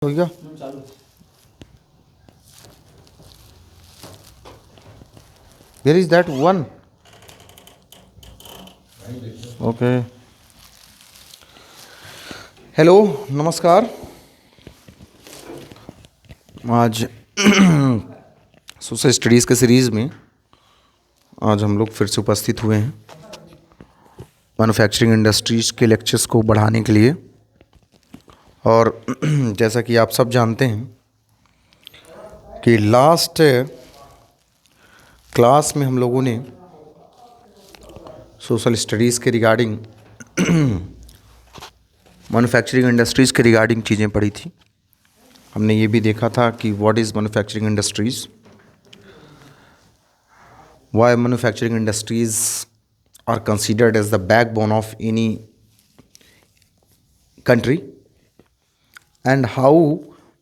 हो गया। Where is that one? Okay. Hello, नमस्कार। आज सोशल स्टडीज़ के सीरीज़ में आज हम लोग फिर से उपस्थित हुए हैं मैन्युफैक्चरिंग इंडस्ट्रीज़ के लेक्चर्स को बढ़ाने के लिए। और जैसा कि आप सब जानते हैं कि लास्ट क्लास में हम लोगों ने सोशल स्टडीज़ के रिगार्डिंग मैन्युफैक्चरिंग इंडस्ट्रीज़ के रिगार्डिंग चीज़ें पढ़ी थी। हमने ये भी देखा था कि what is manufacturing industries, why manufacturing industries are considered as the backbone of any country, and how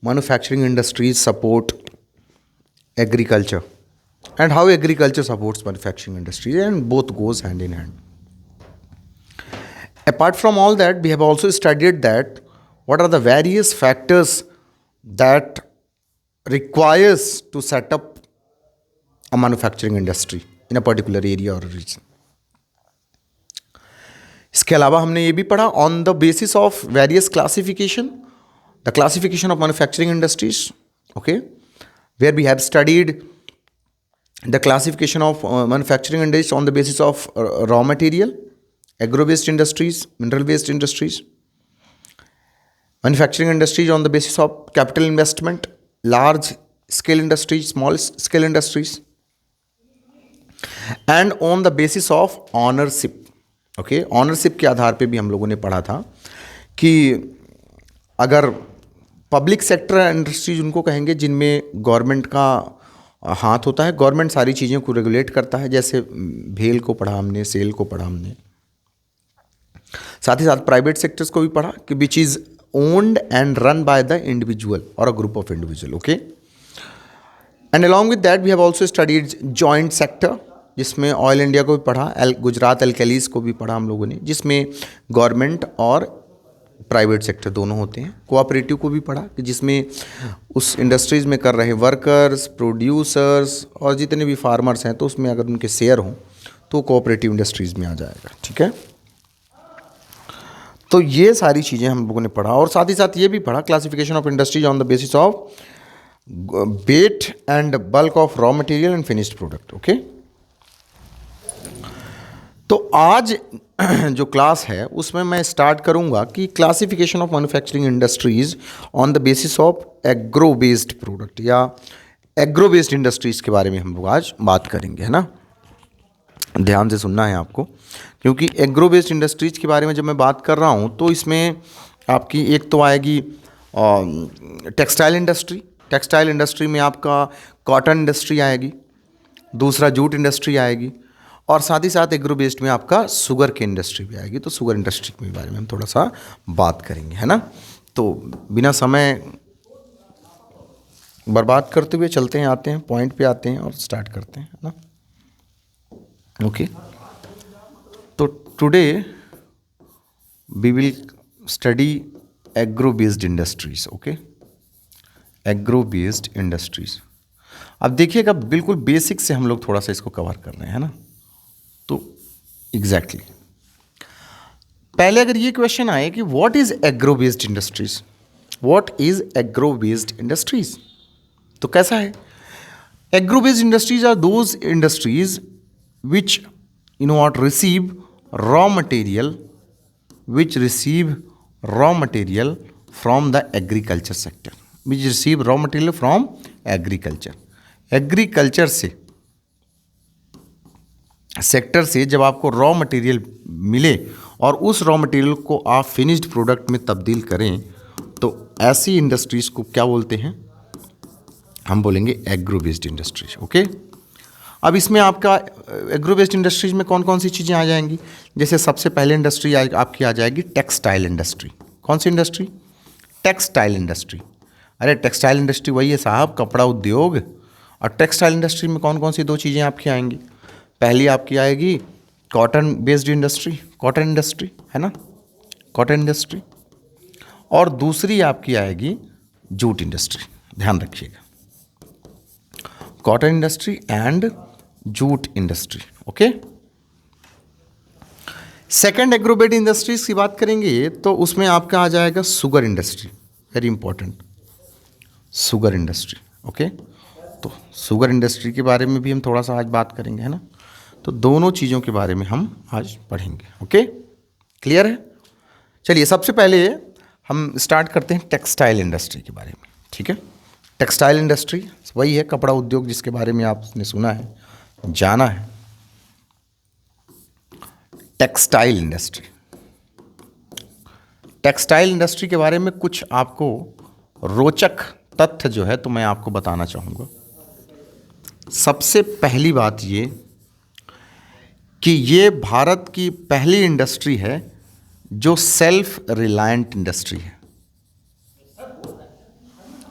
manufacturing industries support agriculture and how agriculture supports manufacturing industries, and both goes hand in hand. Apart from all that, we have also studied that what are the various factors that requires to set up a manufacturing industry in a particular area or a region. इसके अलावा हमने ये भी पढ़ा on the basis of various classification, the classification of manufacturing industries, okay, where we have studied the classification of manufacturing industries on the basis of raw material, agro based industries, mineral based industries, manufacturing industries on the basis of capital investment, large scale industries, small scale industries, and on the basis of ownership. Okay, ownership के आधार पे भी हम लोगों ने पढ़ा था कि अगर पब्लिक सेक्टर इंडस्ट्रीज उनको कहेंगे जिनमें गवर्नमेंट का हाथ होता है, गवर्नमेंट सारी चीज़ों को रेगुलेट करता है, जैसे भेल को पढ़ा हमने, सेल को पढ़ा हमने। साथ ही साथ प्राइवेट सेक्टर्स को भी पढ़ा कि which is owned and run by the individual और a group of individual, okay. And along with that we have also studied joint sector, जिसमें ऑयल इंडिया को भी पढ़ा, गुजरात एल्केलीज को भी पढ़ा हम लोगों ने, जिसमें गवर्नमेंट और प्राइवेट सेक्टर दोनों होते हैं। कोऑपरेटिव को भी पढ़ा कि जिसमें उस इंडस्ट्रीज़ में कर रहे वर्कर्स, प्रोड्यूसर्स और जितने भी फार्मर्स हैं, तो उसमें अगर उनके शेयर हों तो कोऑपरेटिव इंडस्ट्रीज़ में आ जाएगा, ठीक है। तो ये सारी चीज़ें हम लोगों ने पढ़ा, और साथ ही साथ ये भी पढ़ा classification of industries on the basis of weight and bulk of raw material and finished product, okay. तो आज जो क्लास है उसमें मैं स्टार्ट करूंगा कि classification of manufacturing industries on the basis of agro based product या एग्रो बेस्ड इंडस्ट्रीज के बारे में हम लोग आज बात करेंगे, है ना। ध्यान से सुनना है आपको, क्योंकि एग्रो बेस्ड इंडस्ट्रीज के बारे में जब मैं बात कर रहा हूँ तो इसमें आपकी एक तो आएगी टेक्सटाइल इंडस्ट्री। टेक्सटाइल इंडस्ट्री में आपका कॉटन इंडस्ट्री आएगी, दूसरा जूट इंडस्ट्री आएगी, और साथ ही साथ एग्रो बेस्ड में आपका शुगर की इंडस्ट्री भी आएगी। तो शुगर इंडस्ट्री के बारे में हम थोड़ा सा बात करेंगे, है ना। तो बिना समय बर्बाद करते हुए चलते हैं, आते हैं पॉइंट पे आते हैं और स्टार्ट करते हैं, है ना। ओके, तो today we will study agro based industries, okay, agro based industries. अब देखिएगा, बिल्कुल बेसिक से हम लोग थोड़ा सा इसको कवर कर रहे हैं, है ना। तो एग्जैक्टली पहले अगर ये क्वेश्चन आए कि what is agro based industries, what is agro based industries, तो कैसा है। Agro based industries are those industries which what receive raw material, which receive raw material from the agriculture sector, which receive raw material from agriculture. Agriculture से sector से जब आपको raw material मिले और उस रॉ मटेरियल को आप finished product में तब्दील करें, तो ऐसी इंडस्ट्रीज़ को क्या बोलते हैं, हम बोलेंगे एग्रो बेस्ड इंडस्ट्रीज, ओके। अब इसमें आपका एग्रो बेस्ड इंडस्ट्रीज में कौन कौन सी चीज़ें आ जाएंगी, जैसे सबसे पहले इंडस्ट्री आपकी आ जाएगी टेक्सटाइल इंडस्ट्री। कौन सी इंडस्ट्री, टेक्सटाइल इंडस्ट्री। अरे टेक्सटाइल इंडस्ट्री वही है साहब, कपड़ा उद्योग। और टेक्सटाइल इंडस्ट्री में कौन कौन सी दो चीज़ें आपकी आएंगी, पहली आपकी आएगी cotton based industry, cotton industry, है ना, कॉटन इंडस्ट्री। और दूसरी आपकी आएगी जूट इंडस्ट्री, ध्यान रखिएगा, cotton industry and jute industry. Okay, second agro based industries की बात करेंगे तो उसमें आपका आ जाएगा sugar industry, very important, sugar industry. Okay, तो शुगर इंडस्ट्री के बारे में भी हम थोड़ा सा आज बात करेंगे, है ना। तो दोनों चीज़ों के बारे में हम आज पढ़ेंगे। ओके, क्लियर है। चलिए सबसे पहले हम स्टार्ट करते हैं टेक्सटाइल इंडस्ट्री के बारे में। ठीक है, टेक्सटाइल इंडस्ट्री वही है कपड़ा उद्योग जिसके बारे में आपने सुना है, जाना है। टेक्सटाइल इंडस्ट्री, टेक्सटाइल इंडस्ट्री के बारे में कुछ आपको रोचक तथ्य जो है तो मैं आपको बताना चाहूँगा। सबसे पहली बात ये कि ये भारत की पहली इंडस्ट्री है जो सेल्फ रिलायंट इंडस्ट्री है,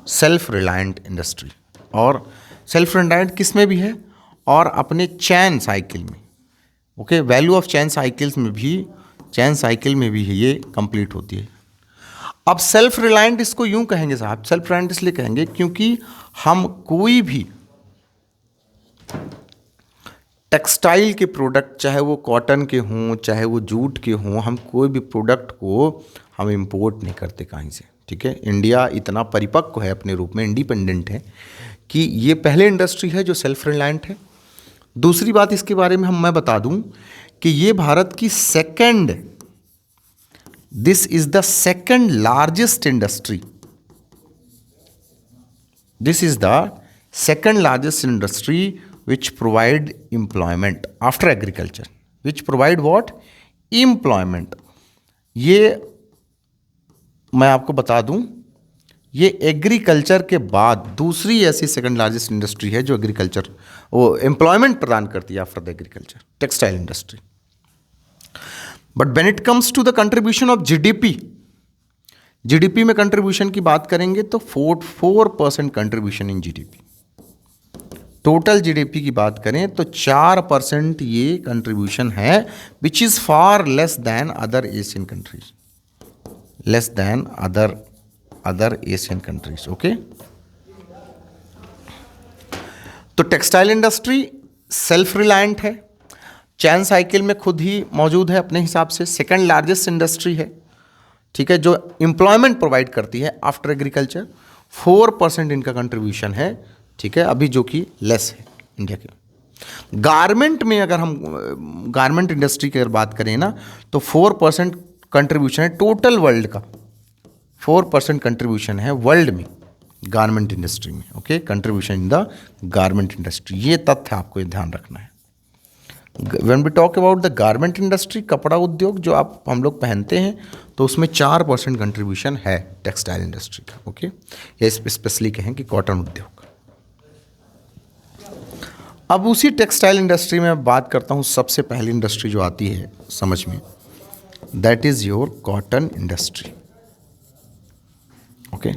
सेल्फ रिलायंट इंडस्ट्री। और सेल्फ रिलायंट किस में भी है, और अपने चैन साइकिल में। Okay, value of chain cycles में भी, चैन साइकिल में भी ये कंप्लीट होती है। अब सेल्फ रिलायंट इसको यूं कहेंगे साहब, सेल्फ रिलायंट इसलिए कहेंगे क्योंकि हम कोई भी टेक्सटाइल के प्रोडक्ट, चाहे वो कॉटन के हों चाहे वो जूट के हों, हम कोई भी प्रोडक्ट को हम इंपोर्ट नहीं करते कहीं से। ठीक है, इंडिया इतना परिपक्व है अपने रूप में, इंडिपेंडेंट है, कि ये पहले इंडस्ट्री है जो सेल्फ रिलायंट है। दूसरी बात इसके बारे में मैं बता दूं कि ये भारत की second, this is the second largest industry, this is the second largest industry which provide employment after agriculture, which provide what? Employment। ये मैं आपको बता दूं, ये एग्रीकल्चर के बाद दूसरी ऐसी सेकंड लार्जेस्ट इंडस्ट्री है जो एग्रीकल्चर, वो एम्प्लॉयमेंट प्रदान करती है after the agriculture, textile industry. But when it comes to the contribution of GDP, GDP में कंट्रीब्यूशन की बात करेंगे तो 4% contribution in GDP. Total GDP की बात करें तो 4% ये कंट्रीब्यूशन है, which is far less than other Asian countries, less than other Asian countries. Okay, तो टेक्सटाइल इंडस्ट्री सेल्फ रिलायंट है, चैन साइकिल में खुद ही मौजूद है अपने हिसाब से, सेकंड लार्जेस्ट इंडस्ट्री है। ठीक है, जो एम्प्लॉयमेंट प्रोवाइड करती है आफ्टर एग्रीकल्चर। 4% इनका कंट्रीब्यूशन है। ठीक है, अभी जो कि लेस है इंडिया के। गारमेंट में अगर हम गारमेंट इंडस्ट्री की अगर बात करें ना तो 4% कंट्रीब्यूशन है टोटल वर्ल्ड का, 4% कंट्रीब्यूशन है वर्ल्ड में गारमेंट इंडस्ट्री में। Okay, contribution in the garment industry, ये तथ्य आपको ध्यान रखना है। When we talk about the garment industry, कपड़ा उद्योग जो हम लोग पहनते हैं, तो उसमें 4% कंट्रीब्यूशन है टेक्सटाइल इंडस्ट्री का। ओके, ये स्पेशली कहें कि कॉटन उद्योग। अब उसी टेक्सटाइल इंडस्ट्री में बात करता हूँ, सबसे पहली इंडस्ट्री जो आती है समझ में, that is your cotton industry. Okay,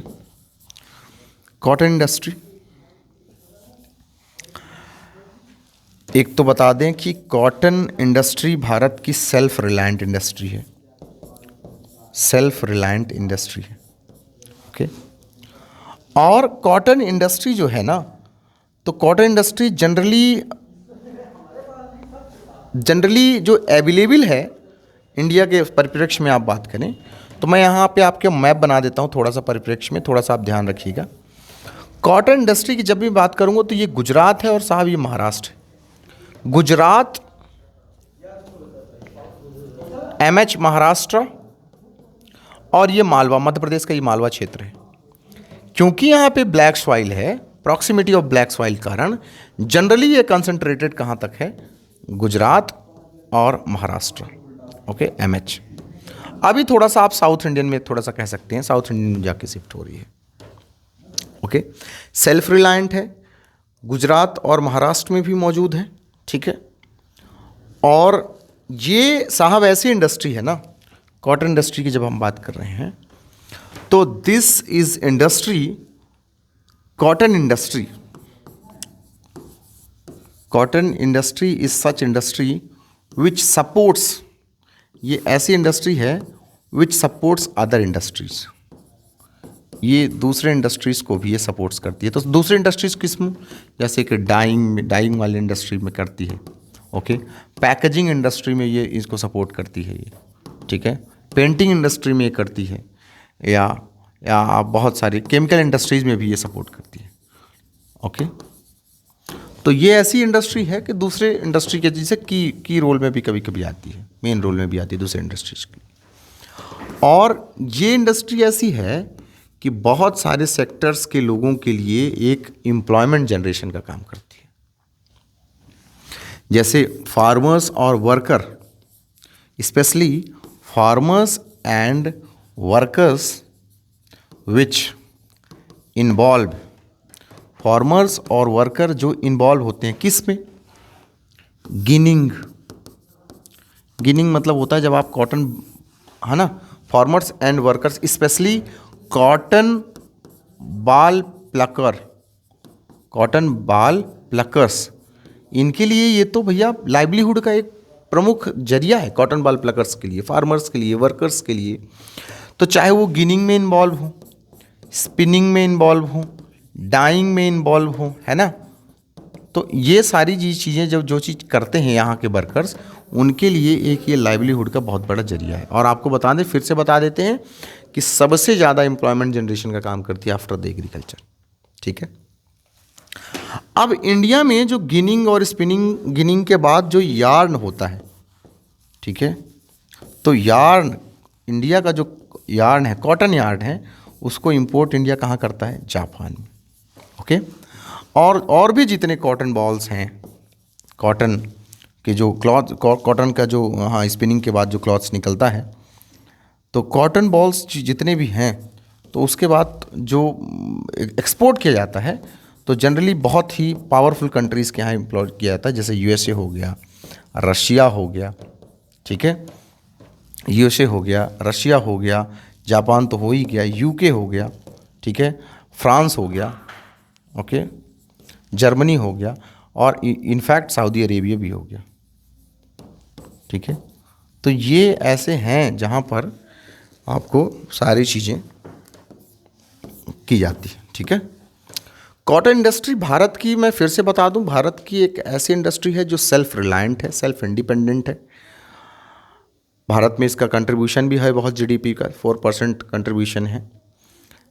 cotton industry, एक तो बता दें कि कॉटन इंडस्ट्री भारत की सेल्फ रिलायंट इंडस्ट्री है, सेल्फ रिलायंट इंडस्ट्री है। ओके, और कॉटन इंडस्ट्री जो है ना, तो कॉटन इंडस्ट्री जनरली जो अवेलेबल है इंडिया के परिप्रेक्ष्य में आप बात करें तो मैं यहाँ पे आपके मैप बना देता हूँ थोड़ा सा परिप्रेक्ष्य में, थोड़ा सा आप ध्यान रखिएगा। कॉटन इंडस्ट्री की जब भी बात करूँगा तो ये गुजरात है और साहब ये महाराष्ट्र है। गुजरात, MH महाराष्ट्र और ये मालवा, मध्य प्रदेश का ये मालवा क्षेत्र है। क्योंकि यहाँ पे ब्लैक सॉइल है, प्रॉक्सिमिटी ऑफ ब्लैक सॉइल कारण जनरली ये कंसंट्रेटेड कहाँ तक है, गुजरात और महाराष्ट्र। Okay, MH। अभी थोड़ा सा आप साउथ इंडियन में थोड़ा सा कह सकते हैं, साउथ इंडियन में जाके शिफ्ट हो रही है। ओके, सेल्फ रिलायंट है, गुजरात और महाराष्ट्र में भी मौजूद है। ठीक है, और ये साहब ऐसी इंडस्ट्री है ना, कॉटन इंडस्ट्री की जब हम बात कर रहे हैं तो this is industry, cotton industry, cotton industry is such industry which supports, ये ऐसी इंडस्ट्री है विच सपोर्ट्स अदर इंडस्ट्रीज, ये दूसरे इंडस्ट्रीज़ को भी ये सपोर्ट्स करती है। तो दूसरे इंडस्ट्रीज़ किस्म जैसे कि डाइंग वाली इंडस्ट्री में करती है, ओके। पैकेजिंग इंडस्ट्री में ये इसको सपोर्ट करती है ये, ठीक है। पेंटिंग इंडस्ट्री में ये करती है, या बहुत सारी केमिकल इंडस्ट्रीज़ में भी ये सपोर्ट करती है, ओके। तो ये ऐसी इंडस्ट्री है कि दूसरे इंडस्ट्री के जैसे की रोल में भी कभी कभी आती है, मेन रोल में भी आती है दूसरे इंडस्ट्रीज की। और ये इंडस्ट्री ऐसी है कि बहुत सारे सेक्टर्स के लोगों के लिए एक एम्प्लॉयमेंट जनरेशन का काम करती है। जैसे फार्मर्स और worker, specially farmers and workers which involve, farmers और वर्कर जो इन्वॉल्व होते हैं किस में, गिनिंग मतलब होता है जब आप कॉटन, है ना, farmers and workers specially cotton बाल प्लकर्स, इनके लिए ये तो भैया लाइवलीहुड का एक प्रमुख जरिया है, कॉटन बाल प्लकर्स के लिए, फार्मर्स के लिए, वर्कर्स के लिए। तो चाहे वो गिनिंग में इन्वॉल्व हो, स्पिनिंग में इन्वॉल्व हो, डाइंग में इन्वॉल्व हो, है ना, तो ये सारी चीज़ें जो चीज़ करते हैं यहाँ के वर्कर्स, उनके लिए एक ये लाइवलीहुड का बहुत बड़ा जरिया है। और आपको बता दें, फिर से बता देते हैं कि सबसे ज़्यादा एम्प्लॉयमेंट जनरेशन का काम करती है आफ्टर द एग्रीकल्चर, ठीक है। अब इंडिया में जो गिनिंग और गिनिंग के बाद जो यार्न होता है, ठीक है, तो यार्न, इंडिया का जो यार्न है, कॉटन यार्न है, उसको इंपोर्ट इंडिया कहाँ करता है, जापान में, ओके। और भी जितने कॉटन बॉल्स हैं, कॉटन के जो क्लॉथ, कॉटन का जो, हाँ, स्पिनिंग के बाद जो क्लॉथ्स निकलता है, तो कॉटन बॉल्स जितने भी हैं, तो उसके बाद जो एक्सपोर्ट किया जाता है, तो जनरली बहुत ही पावरफुल कंट्रीज़ के यहाँ इम्प्लॉय किया जाता है, जैसे यूएसए हो गया, रशिया हो गया, ठीक है, यूएसए हो गया, रशिया हो गया, जापान तो हो ही गया, यूके हो गया, ठीक है, फ्रांस हो गया, ओके, जर्मनी हो गया, और इनफैक्ट सऊदी अरेबिया भी हो गया, ठीक है। तो ये ऐसे हैं जहाँ पर आपको सारी चीज़ें की जाती है, ठीक है। कॉटन इंडस्ट्री भारत की, मैं फिर से बता दूं, भारत की एक ऐसी इंडस्ट्री है जो सेल्फ रिलायंट है, सेल्फ इंडिपेंडेंट है। भारत में इसका कंट्रीब्यूशन भी है बहुत, जीडीपी का 4% कंट्रीब्यूशन है।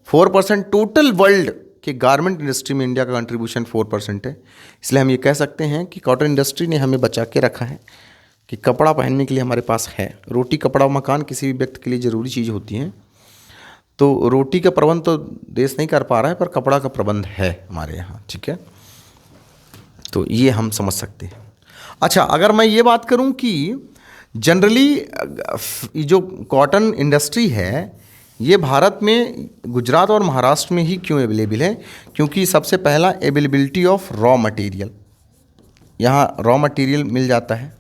4% टोटल वर्ल्ड के गारमेंट इंडस्ट्री में इंडिया का कंट्रीब्यूशन 4% है। इसलिए हम ये कह सकते हैं कि कॉटन इंडस्ट्री ने हमें बचा के रखा है कि कपड़ा पहनने के लिए हमारे पास है। रोटी, कपड़ा, मकान किसी भी व्यक्ति के लिए ज़रूरी चीज़ होती है। तो रोटी का प्रबंध तो देश नहीं कर पा रहा है, पर कपड़ा का प्रबंध है हमारे यहाँ, ठीक है। तो ये हम समझ सकते हैं। अच्छा, अगर मैं ये बात करूँ कि जनरली जो कॉटन इंडस्ट्री है, ये भारत में गुजरात और महाराष्ट्र में ही क्यों अवेलेबल है, क्योंकि सबसे पहला अवेलेबिलिटी ऑफ रॉ मटेरियल, यहाँ रॉ मटेरियल मिल जाता है।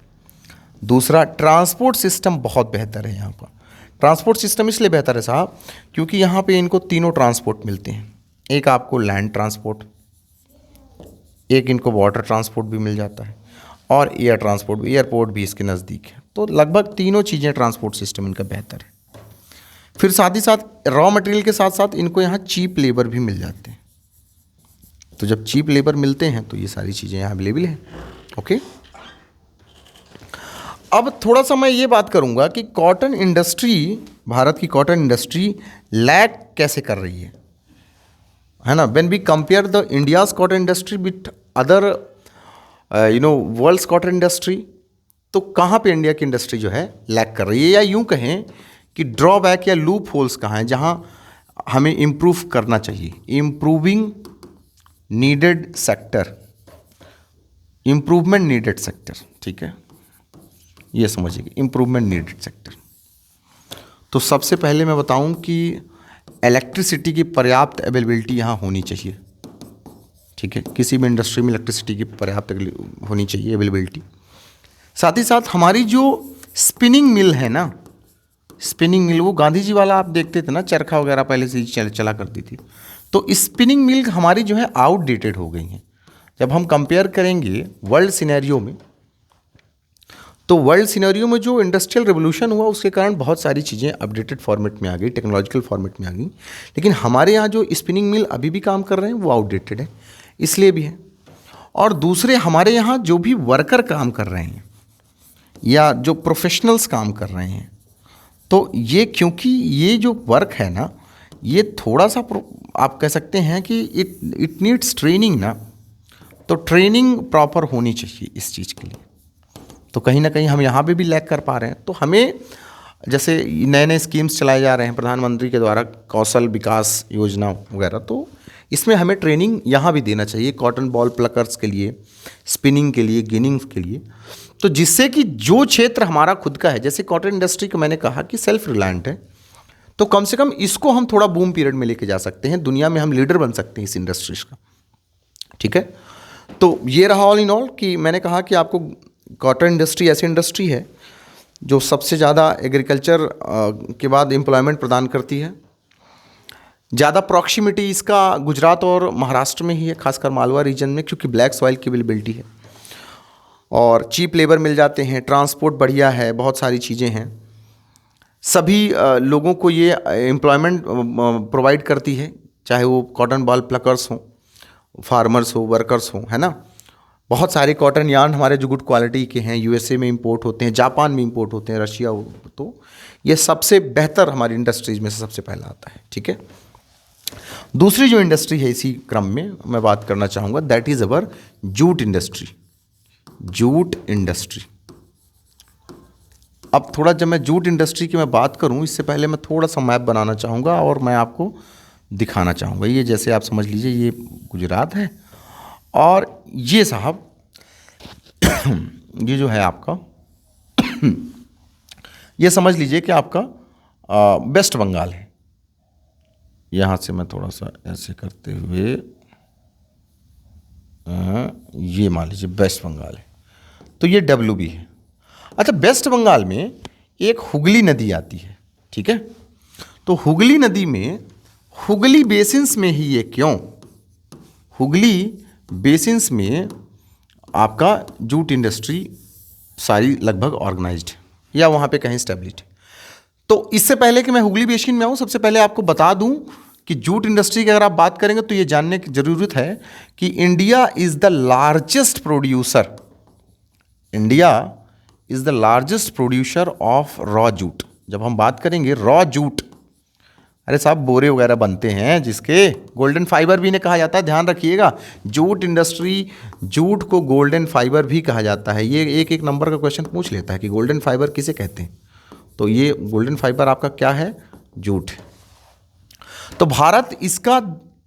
दूसरा, ट्रांसपोर्ट सिस्टम बहुत बेहतर है यहाँ पर। ट्रांसपोर्ट सिस्टम इसलिए बेहतर है साहब, क्योंकि यहाँ पे इनको तीनों ट्रांसपोर्ट मिलते हैं। एक आपको लैंड ट्रांसपोर्ट, एक इनको वाटर ट्रांसपोर्ट भी मिल जाता है, और एयर ट्रांसपोर्ट, एयरपोर्ट भी इसके नज़दीक है। तो लगभग तीनों चीज़ें ट्रांसपोर्ट सिस्टम इनका बेहतर है। फिर साथ ही साथ रॉ मटेरियल के साथ साथ इनको यहाँ चीप लेबर भी मिल जाते हैं। तो जब चीप लेबर मिलते हैं तो ये सारी चीज़ें यहाँ अवेलेबल हैं, ओके। अब थोड़ा सा मैं ये बात करूँगा कि कॉटन इंडस्ट्री, भारत की कॉटन इंडस्ट्री लैग कैसे कर रही है ना। When we compare the India's cotton industry with other world's cotton industry, तो कहाँ पे इंडिया की इंडस्ट्री जो है लैग कर रही है, या यूँ कहें कि ड्रॉबैक या लूप होल्स कहाँ हैं जहाँ हमें इम्प्रूव करना चाहिए। Improving needed sector, improvement needed sector, ठीक है, ये समझिए, इम्प्रूवमेंट नीडेड सेक्टर। तो सबसे पहले मैं बताऊं कि इलेक्ट्रिसिटी की पर्याप्त अवेलेबिलिटी यहाँ होनी चाहिए, ठीक है। किसी भी इंडस्ट्री में इलेक्ट्रिसिटी की पर्याप्त होनी चाहिए अवेलेबिलिटी। साथ ही साथ हमारी जो स्पिनिंग मिल है ना, स्पिनिंग मिल, वो गांधी जी वाला आप देखते थे ना, चरखा वगैरह पहले से ही चला करती थी। तो स्पिनिंग मिल हमारी जो है आउटडेटेड हो गई हैं। जब हम कंपेयर करेंगे वर्ल्ड सिनेरियो में, तो वर्ल्ड सिनेरियो में जो इंडस्ट्रियल रेवोल्यूशन हुआ उसके कारण बहुत सारी चीज़ें अपडेटेड फॉर्मेट में आ गई, टेक्नोलॉजिकल फॉर्मेट में आ गई, लेकिन हमारे यहाँ जो स्पिनिंग मिल अभी भी काम कर रहे हैं वो आउटडेटेड है, इसलिए भी है। और दूसरे हमारे यहाँ जो भी वर्कर काम कर रहे हैं या जो प्रोफेशनल्स काम कर रहे हैं, तो ये क्योंकि ये जो वर्क है ना, ये थोड़ा सा आप कह सकते हैं कि इट नीड्स ट्रेनिंग ना, तो ट्रेनिंग प्रॉपर होनी चाहिए इस चीज़ के लिए। तो कहीं ना कहीं हम यहाँ पे भी लैग कर पा रहे हैं। तो हमें जैसे नए नए स्कीम्स चलाए जा रहे हैं प्रधानमंत्री के द्वारा, कौशल विकास योजना वगैरह, तो इसमें हमें ट्रेनिंग यहाँ भी देना चाहिए, कॉटन बॉल प्लकर्स के लिए, स्पिनिंग के लिए, गिनिंग के लिए, तो जिससे कि जो क्षेत्र हमारा खुद का है, जैसे कॉटन इंडस्ट्री को मैंने कहा कि सेल्फ रिलायंट है, तो कम से कम इसको हम थोड़ा बूम पीरियड में लेके जा सकते हैं, दुनिया में हम लीडर बन सकते हैं इस इंडस्ट्रीज का। ठीक है, तो ये रहा ऑल इन ऑल कि मैंने कहा कि आपको कॉटन इंडस्ट्री ऐसी इंडस्ट्री है जो सबसे ज़्यादा एग्रीकल्चर के बाद एम्प्लॉयमेंट प्रदान करती है। ज़्यादा प्रॉक्सिमिटी इसका गुजरात और महाराष्ट्र में ही है, खासकर मालवा रीजन में, क्योंकि ब्लैक सॉइल की अवेलेबिलिटी है और चीप लेबर मिल जाते हैं, ट्रांसपोर्ट बढ़िया है, बहुत सारी चीज़ें हैं, सभी लोगों को ये एम्प्लॉयमेंट प्रोवाइड करती है, चाहे वो कॉटन बॉल प्लकर्स हों, फार्मर्स हो, वर्कर्स हों, है ना। बहुत सारे कॉटन यार्न हमारे जो गुड क्वालिटी के हैं यूएसए में इंपोर्ट होते हैं, जापान में इंपोर्ट होते हैं, रशिया हो, तो ये सबसे बेहतर हमारी इंडस्ट्रीज में से सबसे पहला आता है। ठीक है, दूसरी जो इंडस्ट्री है इसी क्रम में मैं बात करना चाहूँगा, that is our jute industry. Jute industry, अब थोड़ा जब मैं जूट इंडस्ट्री की मैं बात करूँ, इससे पहले मैं थोड़ा सा मैप बनाना चाहूँगा और मैं आपको दिखाना चाहूँगा। ये जैसे आप समझ लीजिए ये गुजरात है और ये साहब ये जो है आपका ये समझ लीजिए कि आपका वेस्ट बंगाल है। यहाँ से मैं थोड़ा सा ऐसे करते हुए ये मान लीजिए वेस्ट बंगाल है, तो ये WB है। अच्छा, वेस्ट बंगाल में एक हुगली नदी आती है, ठीक है, तो हुगली नदी में, हुगली बेसिन्स में ही ये क्यों, हुगली बेसिन्स में आपका जूट इंडस्ट्री सारी लगभग ऑर्गेनाइज्ड है या वहाँ पे कहीं स्टैब्लिश्ड है। तो इससे पहले कि मैं हुगली बेसिन में आऊँ, सबसे पहले आपको बता दूँ कि जूट इंडस्ट्री की अगर आप बात करेंगे तो ये जानने की ज़रूरत है कि India is the largest producer, India is the largest producer of raw jute. जब हम बात करेंगे रॉ जूट, अरे साहब बोरे वगैरह बनते हैं जिसके गोल्डन फाइबर भी इन्हें कहा जाता है, ध्यान रखिएगा। जूट इंडस्ट्री, जूट को गोल्डन फाइबर भी कहा जाता है। ये एक एक नंबर का क्वेश्चन पूछ लेता है कि गोल्डन फाइबर किसे कहते हैं, तो ये गोल्डन फाइबर आपका क्या है, जूट है। तो भारत इसका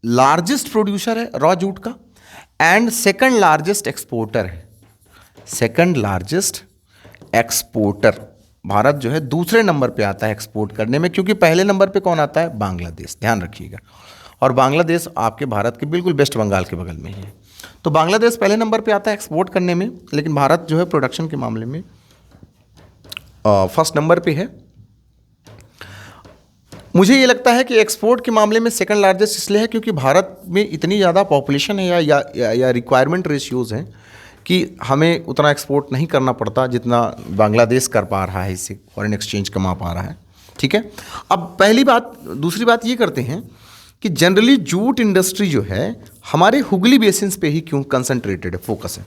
लार्जेस्ट प्रोड्यूसर है रॉ जूट का एंड सेकंड लार्जेस्ट एक्सपोर्टर है, सेकंड लार्जेस्ट एक्सपोर्टर। भारत जो है दूसरे नंबर पे आता है एक्सपोर्ट करने में, क्योंकि पहले नंबर पे कौन आता है, बांग्लादेश, ध्यान रखिएगा। और बांग्लादेश आपके भारत के बिल्कुल वेस्ट बंगाल के बगल में ही है, तो बांग्लादेश पहले नंबर पे आता है एक्सपोर्ट करने में, लेकिन भारत जो है प्रोडक्शन के मामले में फर्स्ट नंबर पे है। मुझे ये लगता है कि एक्सपोर्ट के मामले में सेकंड लार्जेस्ट इसलिए है क्योंकि भारत में इतनी ज़्यादा पॉपुलेशन है या रिक्वायरमेंट रेशियोज़ हैं कि हमें उतना एक्सपोर्ट नहीं करना पड़ता जितना बांग्लादेश कर पा रहा है, इससे फॉरेन एक्सचेंज कमा पा रहा है। ठीक है, अब पहली बात, दूसरी बात ये करते हैं कि जनरली जूट इंडस्ट्री जो है हमारे हुगली बेसिन्स पे ही क्यों कंसंट्रेटेड है, फोकस है।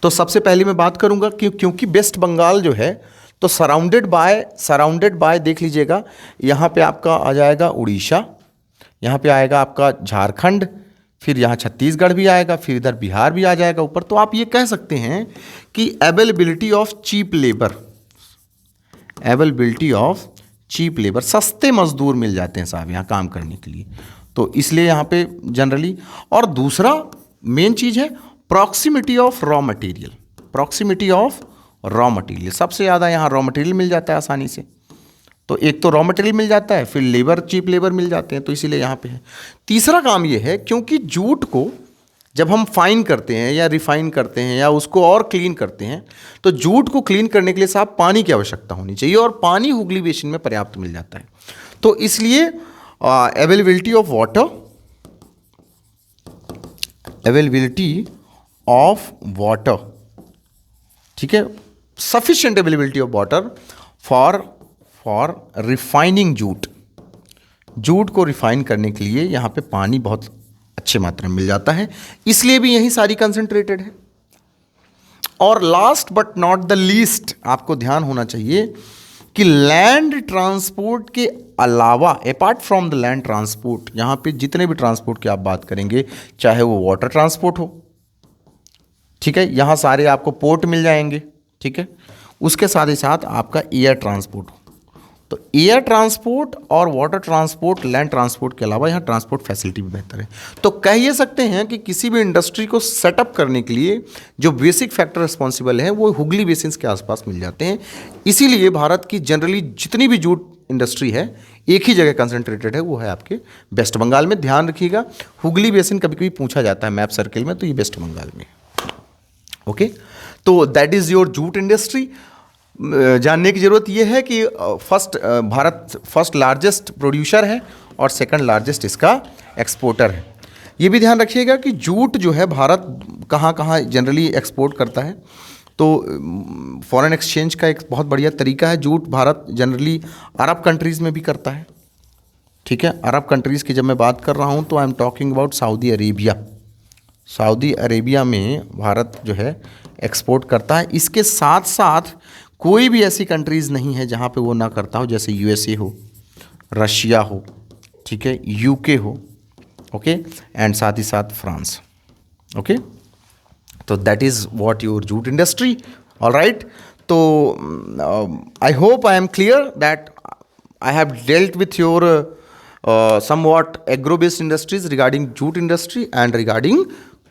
तो सबसे पहले मैं बात करूंगा क्योंकि वेस्ट बंगाल जो है तो सराउंडेड बाय देख लीजिएगा, यहाँ पे आपका आ जाएगा उड़ीसा, यहाँ पे आएगा आपका झारखंड, फिर यहाँ छत्तीसगढ़ भी आएगा, फिर इधर बिहार भी आ जाएगा ऊपर। तो आप ये कह सकते हैं कि availability of cheap labour, availability of cheap labour, सस्ते मजदूर मिल जाते हैं साहब यहाँ काम करने के लिए, तो इसलिए यहाँ पे जनरली। और दूसरा मेन चीज़ है proximity of raw material, proximity of raw material, सबसे ज़्यादा यहाँ रॉ मटेरियल मिल जाता है आसानी से। तो एक तो रॉ मटेरियल मिल जाता है, फिर लेबर, चीप लेबर मिल जाते हैं, तो इसीलिए यहाँ पे है। तीसरा काम ये है क्योंकि जूट को जब हम फाइन करते हैं या रिफाइन करते हैं या उसको और क्लीन करते हैं, तो jute को क्लीन करने के लिए साहब पानी की आवश्यकता होनी चाहिए, और पानी हुगली बेसिन में पर्याप्त मिल जाता है। तो इसलिए availability of water, availability of water, ठीक है, sufficient availability of water for refining jute. Jute को रिफाइन करने के लिए यहाँ पे पानी बहुत अच्छे मात्रा में मिल जाता है, इसलिए भी यही सारी कंसंट्रेटेड है। और last but not the least, आपको ध्यान होना चाहिए कि लैंड ट्रांसपोर्ट के अलावा, apart from the land transport, यहाँ पे जितने भी ट्रांसपोर्ट की आप बात करेंगे, चाहे वो वाटर ट्रांसपोर्ट हो, ठीक है, यहाँ सारे आपको पोर्ट मिल जाएंगे, ठीक है, उसके साथ ही साथ आपका एयर ट्रांसपोर्ट हो, तो एयर ट्रांसपोर्ट और वाटर ट्रांसपोर्ट, लैंड ट्रांसपोर्ट के अलावा यहाँ ट्रांसपोर्ट फैसिलिटी भी बेहतर है। तो कह ये सकते हैं कि किसी भी इंडस्ट्री को सेटअप करने के लिए जो बेसिक फैक्टर रिस्पॉन्सिबल है वो हुगली बेसिन के आसपास मिल जाते हैं। इसीलिए भारत की जनरली जितनी भी जूट इंडस्ट्री है एक ही जगह कंसंट्रेटेड है, वो है आपके वेस्ट बंगाल में। ध्यान रखिएगा, हुगली बेसिन कभी कभी पूछा जाता है मैप सर्किल में, तो ये वेस्ट बंगाल में। ओके, तो that is your jute industry. जानने की ज़रूरत यह है कि भारत फर्स्ट लार्जेस्ट प्रोड्यूसर है और सेकंड लार्जेस्ट इसका एक्सपोर्टर है। ये भी ध्यान रखिएगा कि जूट जो है भारत कहाँ कहाँ जनरली एक्सपोर्ट करता है। तो फॉरेन एक्सचेंज का एक बहुत बढ़िया तरीका है, जूट भारत जनरली अरब कंट्रीज़ में भी करता है, ठीक है। अरब कंट्रीज़ की जब मैं बात कर रहा हूँ तो I am talking about Saudi Arabia. Saudi Arabia में भारत जो है एक्सपोर्ट करता है। इसके साथ साथ कोई भी ऐसी कंट्रीज़ नहीं है जहाँ पे वो ना करता हो, जैसे यूएसए हो, रशिया हो, ठीक है, यूके हो, ओके, एंड साथ ही साथ फ्रांस। ओके, तो that is what your jute industry. All right, तो I hope I am clear that I have dealt with your somewhat agro based industries, regarding jute industry and regarding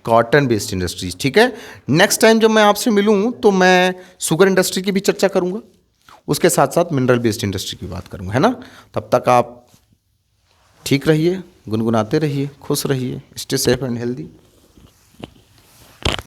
cotton based industries, ठीक है। Next time जब मैं आपसे मिलूँ तो मैं sugar industry की भी चर्चा करूँगा, उसके साथ साथ मिनरल बेस्ड इंडस्ट्री की बात करूँगा, है ना। तब तक आप ठीक रहिए, गुनगुनाते रहिए, खुश रहिए, स्टे सेफ एंड हेल्दी।